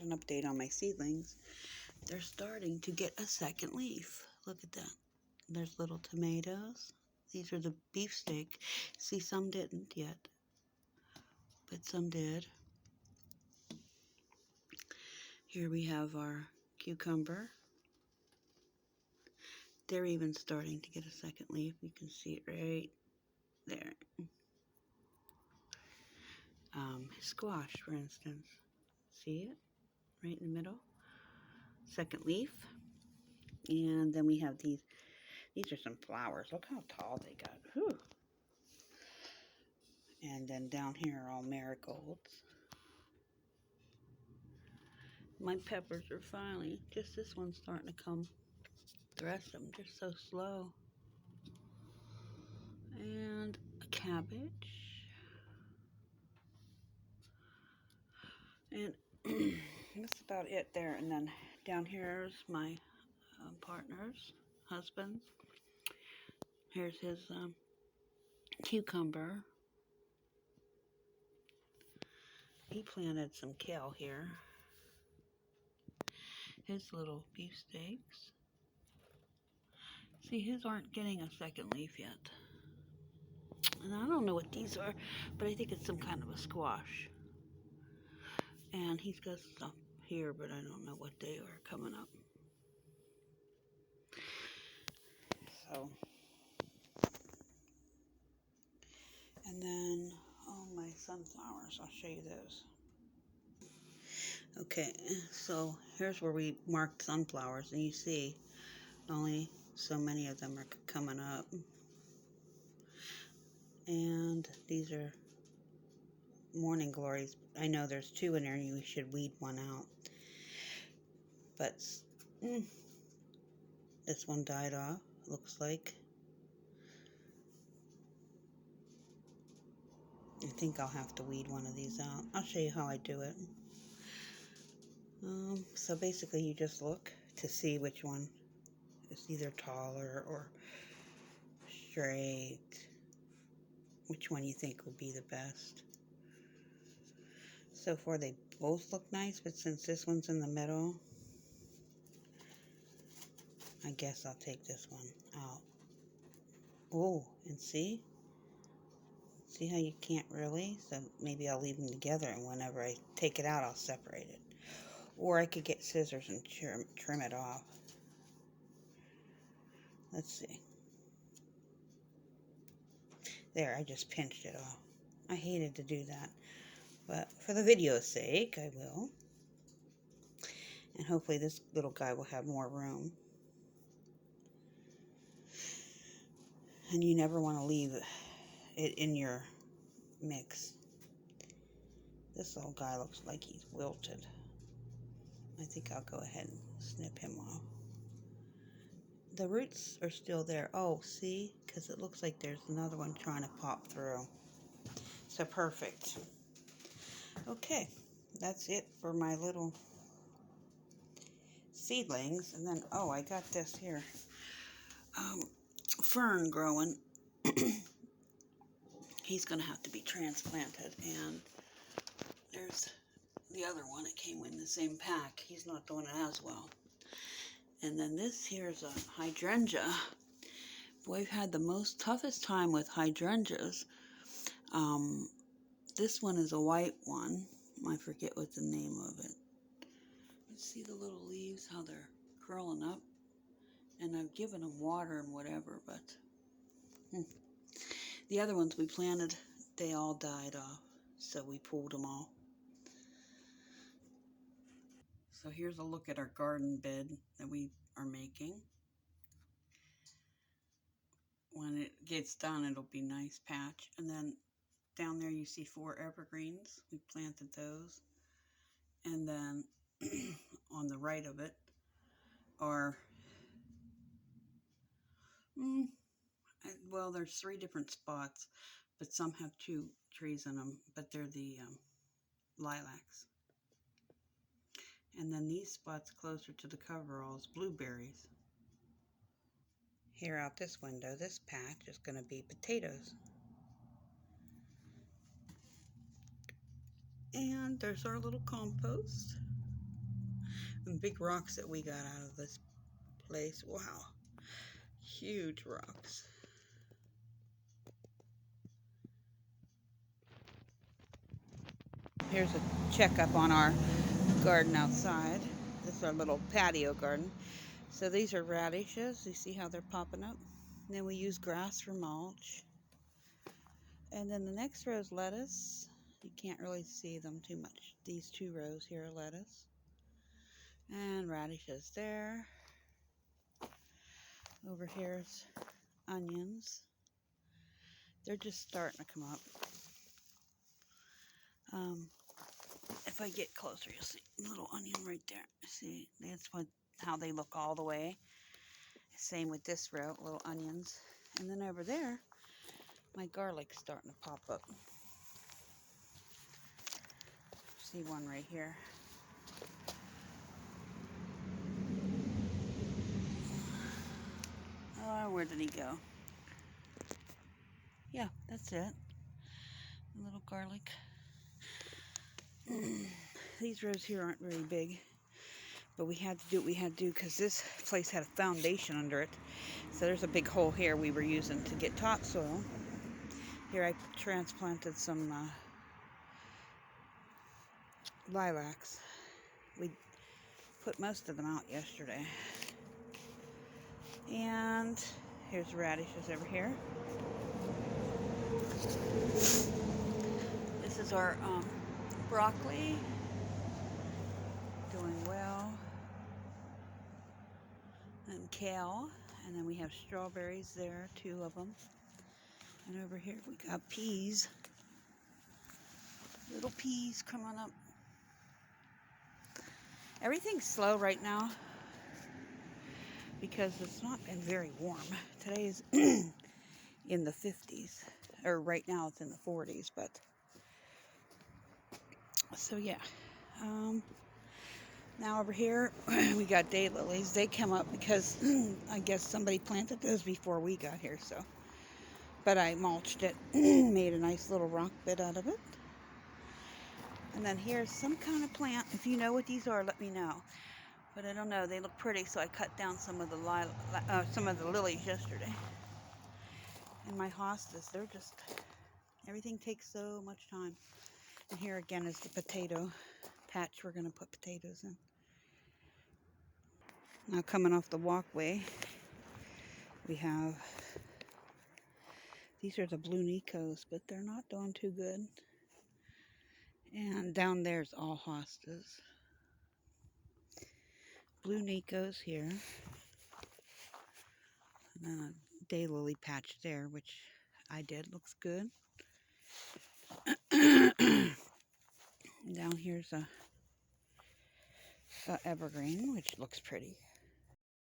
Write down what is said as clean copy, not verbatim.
an update on my seedlings. They're starting to get a second leaf. Look at that. There's little tomatoes. These are the beefsteak. See, some didn't yet, but some did. Here we have our cucumber. They're even starting to get a second leaf. You can see it right there. Squash, for instance. See it? Right in the middle. Second leaf. And then we have these. These are some flowers. Look how tall they got. Whew. And then down here are all marigolds. My peppers are finally, just this one's starting to come. The rest of them just so slow. And a cabbage. And that's about it there. And then down here's my partner's husband. Here's his cucumber. He planted some kale here. His little beefsteaks. See, his aren't getting a second leaf yet. And I don't know what these are, but I think it's some kind of a squash. And he's got stuff here, but I don't know what they are coming up. So, and then, oh, my sunflowers, I'll show you those. Okay, so here's where we marked sunflowers, and you see only so many of them are coming up. And these are morning glories. I know there's 2 in there, and you should weed one out. But this one died off, looks like. I think I'll have to weed one of these out. I'll show you how I do it. So basically you just look to see which one is either taller or straight, which one you think would be the best. So far they both look nice, but since this one's in the middle, I guess I'll take this one out. Oh, and see how you can't really? So maybe I'll leave them together, and whenever I take it out, I'll separate it. Or I could get scissors and trim it off. Let's see. There, I just pinched it off. I hated to do that, but for the video's sake, I will. And hopefully this little guy will have more room. And you never want to leave it in your mix. This little guy looks like he's wilted. I think I'll go ahead and snip him off. The roots are still there. Oh, see? Because it looks like there's another one trying to pop through. So perfect. Okay, that's it for my little seedlings. And then, oh, I got this here. Fern growing. He's going to have to be transplanted. And there's the other one. It came in the same pack. He's not doing it as well. And then this here's a hydrangea. Boy, I've had the most toughest time with hydrangeas. This one is a white one. I forget what the name of it. You see the little leaves, how they're curling up? And I've given them water and whatever, but the other ones we planted, they all died off. So we pulled them all. So here's a look at our garden bed that we are making. When it gets done, it'll be a nice patch. And then down there you see 4 evergreens. We planted those. And then on the right of it are, well, there's 3 different spots, but some have 2 trees in them, but they're the lilacs. And then these spots closer to the coveralls, blueberries. Here out this window, this patch is going to be potatoes. And there's our little compost. And big rocks that we got out of this place. Wow. Huge rocks. Here's a checkup on our garden outside. This is our little patio garden. So these are radishes. You see how they're popping up? And then we use grass for mulch. And then the next row is lettuce. You can't really see them too much. These 2 rows here are lettuce. And radishes there. Over here's onions. They're just starting to come up. If I get closer, you'll see a little onion right there. See, that's how they look all the way. Same with this row, little onions. And then over there, my garlic's starting to pop up. See one right here. Oh, where did he go? Yeah, that's it. A little garlic. These rows here aren't very big, but we had to do what we had to do because this place had a foundation under it. So there's a big hole here we were using to get topsoil. Here I transplanted some lilacs. We put most of them out yesterday. And here's radishes over here. This is our broccoli. Doing well. And kale. And then we have strawberries there, 2 of them. And over here we got peas. Little peas coming up. Everything's slow right now because it's not been very warm. Today is in the 50s. Or right now it's in the 40s, but so yeah. Now over here we got daylilies. They come up because I guess somebody planted those before we got here, so. But I mulched it, made a nice little rock bed out of it. And then here's some kind of plant. If you know what these are, let me know. But I don't know. They look pretty, so I cut down some of the lilies yesterday. And my hostas, they're just, everything takes so much time. And here again is the potato patch we're going to put potatoes in. Now coming off the walkway, we have, these are the blue Nicos, but they're not doing too good. And down there's all hostas. Blue Nicos here. And then a daylily patch there, which I did. Looks good. Down here's a evergreen, which looks pretty.